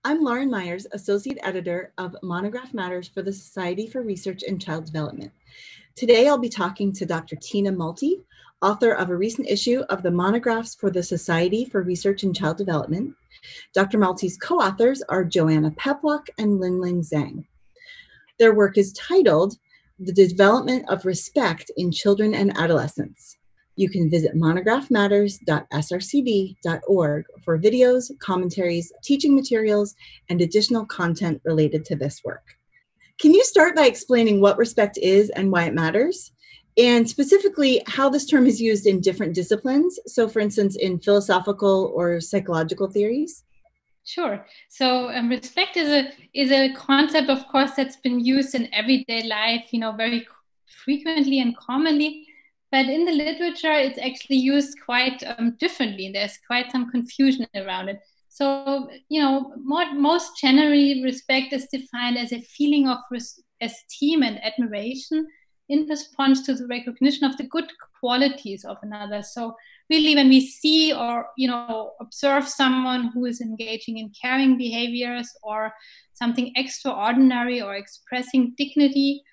I'm Lauren Myers, Associate Editor of Monograph Matters for the Society for Research in Child Development. Today, I'll be talking to Dr. Tina Malti, author of a recent issue of the Monographs for the Society for Research in Child Development. Dr. Malti's co-authors are Joanna Peplock and Linling Zhang. Their work is titled The Development of Respect in Children and Adolescents. You can visit monographmatters.srcd.org for videos, commentaries, teaching materials, and additional content related to this work. Can you start by explaining what respect is and why it matters? And specifically, how this term is used in different disciplines. So for instance, in philosophical or psychological theories? Sure. So respect is a concept, of course, that's been used in everyday life, very frequently and commonly. But in the literature, it's actually used quite differently. There's quite some confusion around it. So, most generally, respect is defined as a feeling of esteem and admiration in response to the recognition of the good qualities of another. So really, when we see or observe someone who is engaging in caring behaviors or something extraordinary or expressing dignity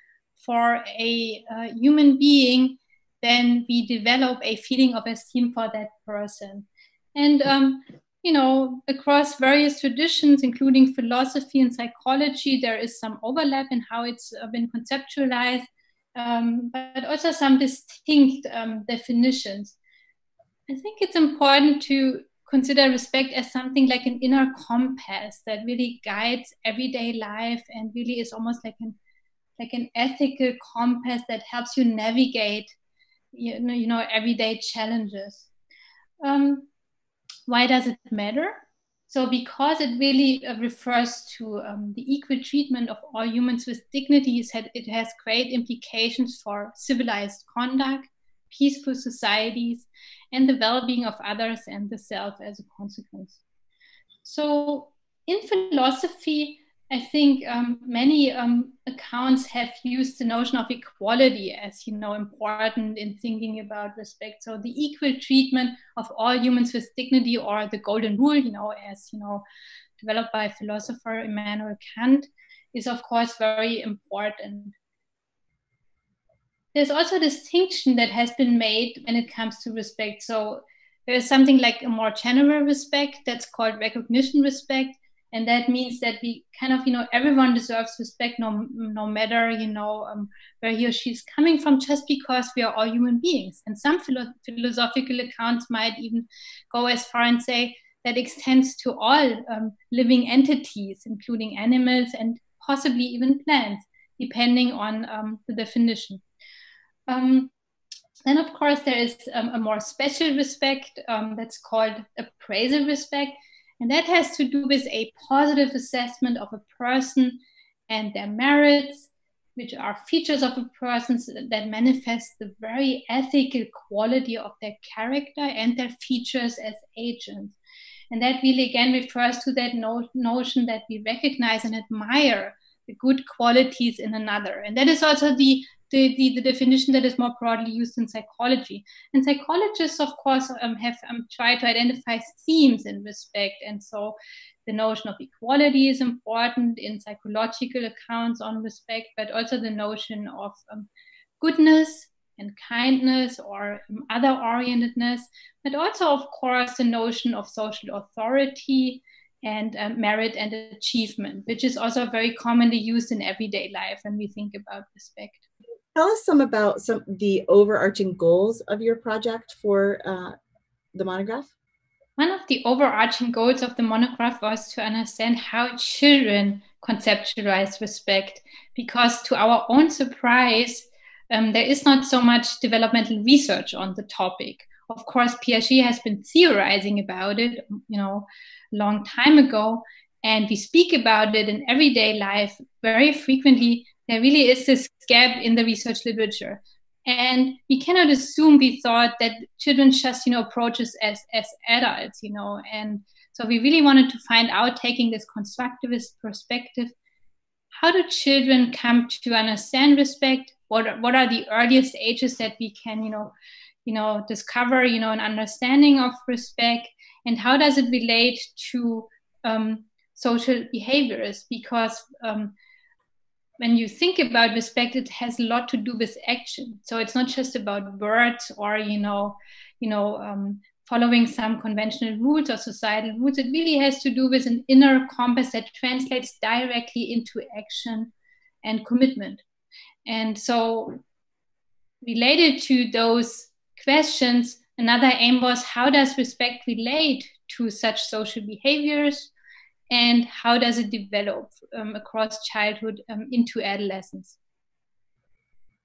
for a human being, then we develop a feeling of esteem for that person. And across various traditions, including philosophy and psychology, there is some overlap in how it's been conceptualized, but also some distinct definitions. I think it's important to consider respect as something like an inner compass that really guides everyday life and really is almost like an ethical compass that helps you navigate everyday challenges. Why does it matter? So because it really refers to the equal treatment of all humans with dignity, it has great implications for civilized conduct, peaceful societies, and the well-being of others and the self as a consequence. So in philosophy, I think many accounts have used the notion of equality as, important in thinking about respect. So the equal treatment of all humans with dignity, or the golden rule, as developed by philosopher Immanuel Kant, is of course very important. There's also a distinction that has been made when it comes to respect. So there is something like a more general respect that's called recognition respect. And that means that we kind of, everyone deserves respect no matter, where he or she is coming from, just because we are all human beings. And some philosophical accounts might even go as far and say that extends to all living entities, including animals and possibly even plants, depending on the definition. Then, of course, there is a more special respect that's called appraisal respect. And that has to do with a positive assessment of a person and their merits, which are features of a person that manifest the very ethical quality of their character and their features as agents. And that really, again, refers to that notion that we recognize and admire the good qualities in another. And that is also the definition that is more broadly used in psychology. And psychologists, of course, have tried to identify themes in respect. And so the notion of equality is important in psychological accounts on respect, but also the notion of goodness and kindness or other-orientedness, but also, of course, the notion of social authority and merit and achievement, which is also very commonly used in everyday life when we think about respect. Tell us some about the overarching goals of your project for the monograph. One of the overarching goals of the monograph was to understand how children conceptualize respect, because to our own surprise, there is not so much developmental research on the topic. Of course, Piaget has been theorizing about it, a long time ago, and we speak about it in everyday life very frequently. There really is this gap in the research literature. And we cannot assume, we thought, that children just, approach us as adults, And so we really wanted to find out, taking this constructivist perspective, how do children come to understand respect? What are the earliest ages that we can, discover, an understanding of respect? And how does it relate to social behaviors, because when you think about respect, it has a lot to do with action. So it's not just about words or following some conventional rules or societal rules. It really has to do with an inner compass that translates directly into action and commitment. And so related to those questions, another aim was, how does respect relate to such social behaviors, and how does it develop across childhood into adolescence?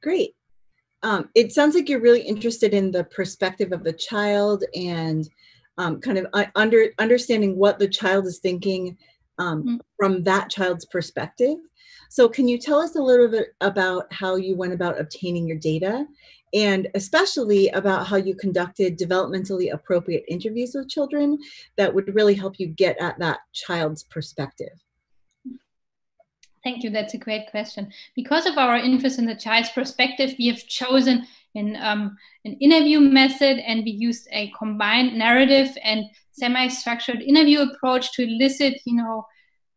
Great. It sounds like you're really interested in the perspective of the child and kind of understanding what the child is thinking from that child's perspective. So can you tell us a little bit about how you went about obtaining your data, and especially about how you conducted developmentally appropriate interviews with children that would really help you get at that child's perspective? Thank you. That's a great question. Because of our interest in the child's perspective, we have chosen an interview method, and we used a combined narrative and semi-structured interview approach to elicit,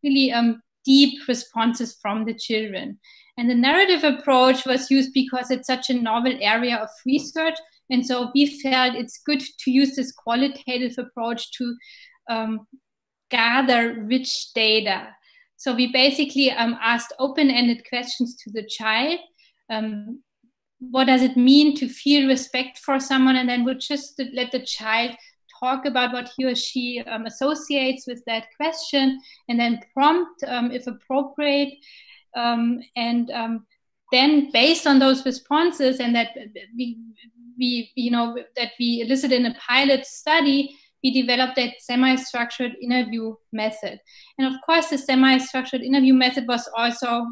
really deep responses from the children. And the narrative approach was used because it's such a novel area of research. And so we felt it's good to use this qualitative approach to gather rich data. So we basically asked open-ended questions to the child. What does it mean to feel respect for someone? And then we'll just let the child talk about what he or she associates with that question, and then prompt if appropriate. Then based on those responses, and that we elicited in a pilot study, we developed that semi-structured interview method. And of course, the semi-structured interview method was also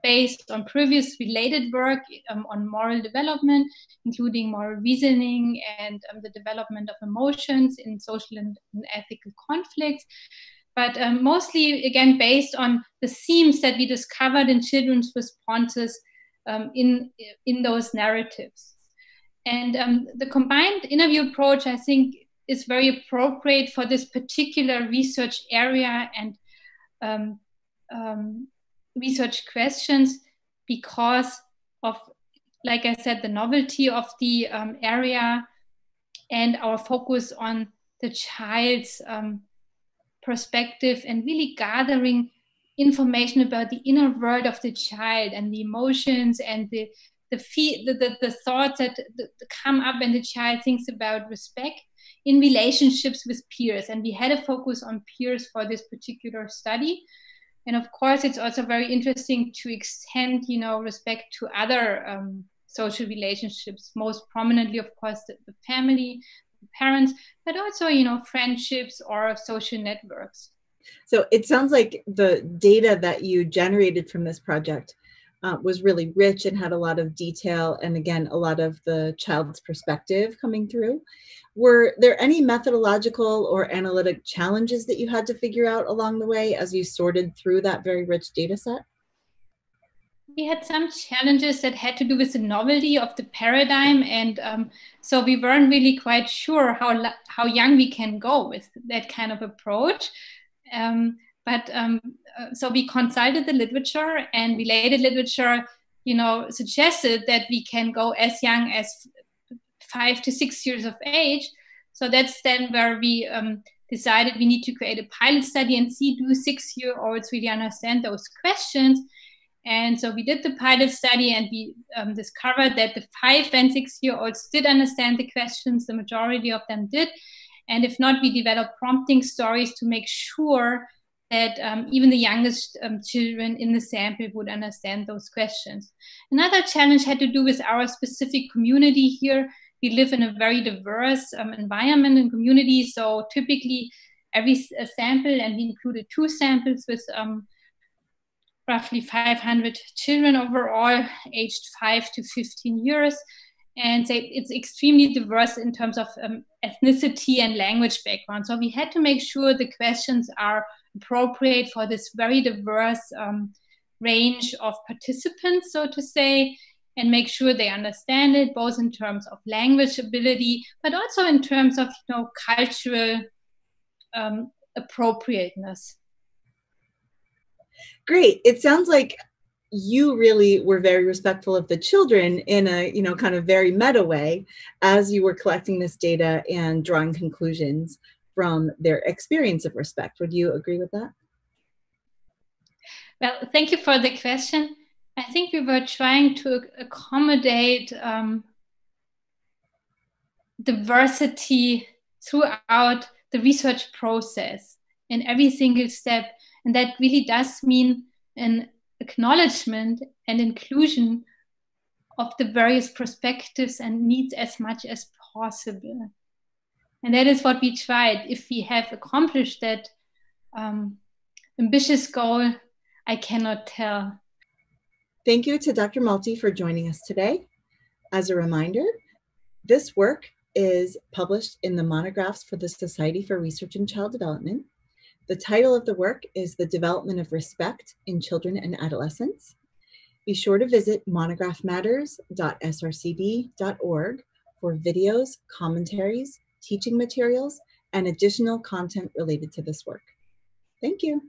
based on previous related work on moral development, including moral reasoning and the development of emotions in social and ethical conflicts. But mostly, again, based on the themes that we discovered in children's responses in those narratives. And the combined interview approach, I think, is very appropriate for this particular research area and research questions, because of, like I said, the novelty of the area and our focus on the child's perspective, and really gathering information about the inner world of the child and the emotions and the thoughts that come up when the child thinks about respect in relationships with peers. And we had a focus on peers for this particular study. And of course, it's also very interesting to extend, respect to other social relationships, most prominently, of course, the family, the parents, but also, friendships or social networks. So it sounds like the data that you generated from this project was really rich and had a lot of detail, and again, a lot of the child's perspective coming through. Were there any methodological or analytic challenges that you had to figure out along the way as you sorted through that very rich data set? We had some challenges that had to do with the novelty of the paradigm, and so we weren't really quite sure how young we can go with that kind of approach. So we consulted the literature, and related literature, suggested that we can go as young as 5 to 6 years of age. So that's then where we decided we need to create a pilot study and see, do 6-year-olds really understand those questions? And so we did the pilot study, and we discovered that the 5 and 6-year-olds did understand the questions. The majority of them did. And if not, we developed prompting stories to make sure that even the youngest children in the sample would understand those questions. Another challenge had to do with our specific community here. We live in a very diverse environment and community. So typically every sample, and we included 2 samples with roughly 500 children overall, aged 5 to 15 years. And it's extremely diverse in terms of ethnicity and language background. So we had to make sure the questions are appropriate for this very diverse range of participants, so to say, and make sure they understand it, both in terms of language ability, but also in terms of cultural appropriateness. Great. It sounds like you really were very respectful of the children in a, kind of very meta way as you were collecting this data and drawing conclusions from their experience of respect. Would you agree with that? Well, thank you for the question. I think we were trying to accommodate diversity throughout the research process in every single step. And that really does mean an acknowledgement and inclusion of the various perspectives and needs as much as possible. And that is what we tried. If we have accomplished that ambitious goal, I cannot tell. Thank you to Dr. Malti for joining us today. As a reminder, this work is published in the Monographs for the Society for Research in Child Development. The title of the work is The Development of Respect in Children and Adolescents. Be sure to visit monographmatters.srcd.org for videos, commentaries, teaching materials, and additional content related to this work. Thank you.